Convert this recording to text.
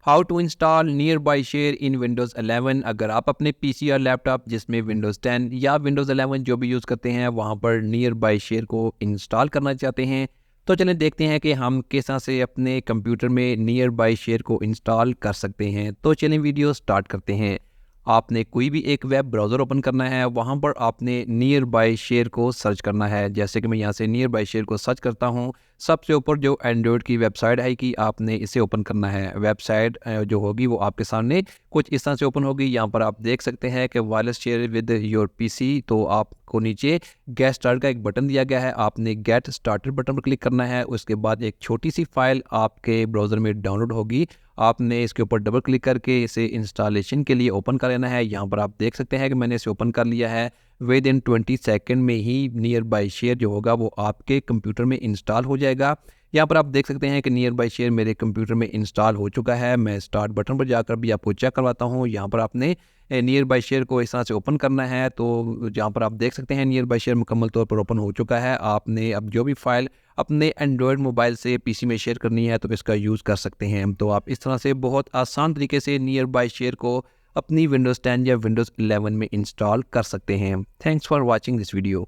How to install nearby share in Windows 11। अगर आप अपने पीसी या लैपटॉप जिसमें विंडोज़ 10 या विंडोज़ 11 जो भी यूज़ करते हैं वहाँ पर नियर बाई शेयर को इंस्टॉल करना चाहते हैं, तो चलें देखते हैं कि हम किस तरह से अपने कंप्यूटर में नियर बाई शेयर को इंस्टॉल कर सकते हैं। तो चलें वीडियो स्टार्ट करते हैं। आपने कोई भी एक वेब ब्राउज़र ओपन करना है, वहाँ पर आपने नियर बाई शेयर को सर्च करना है। जैसे कि मैं यहाँ से नियर बाई शेयर को सर्च करता हूँ, सबसे ऊपर जो एंड्रॉयड की वेबसाइट आएगी आपने इसे ओपन करना है। वेबसाइट जो होगी वो आपके सामने कुछ इस तरह से ओपन होगी। यहाँ पर आप देख सकते हैं कि wireless share with your PC, तो आपको नीचे गेट स्टार्ट का एक बटन दिया गया है, आपने गेट स्टार्टेड बटन पर क्लिक करना है। उसके बाद एक छोटी सी फाइल आपके ब्राउज़र में डाउनलोड होगी, आपने इसके ऊपर डबल क्लिक करके इसे इंस्टॉलेशन के लिए ओपन कर लेना है। यहाँ पर आप देख सकते हैं कि मैंने इसे ओपन कर लिया है। विद इन 20 सेकंड में ही नियर बाई शेयर जो होगा वो आपके कंप्यूटर में इंस्टॉल हो जाएगा। यहाँ पर आप देख सकते हैं कि नियर बाई शेयर मेरे कंप्यूटर में इंस्टॉल हो चुका है। मैं स्टार्ट बटन पर जाकर भी आपको चेक करवाता हूँ। यहाँ पर आपने नियर बाई शेयर को इस तरह से ओपन करना है। तो जहाँ पर आप देख सकते हैं नियर बाई शेयर मुकम्मल तौर पर ओपन हो चुका है। आपने अब जो भी फाइल अपने एंड्रॉयड मोबाइल से पीसी में शेयर करनी है तो इसका यूज़ कर सकते हैं। तो आप इस तरह से बहुत आसान तरीके से नियर बाई शेयर को अपनी विंडोज़ 10 या विंडोज़ 11 में इंस्टॉल कर सकते हैं। Thanks for watching this video.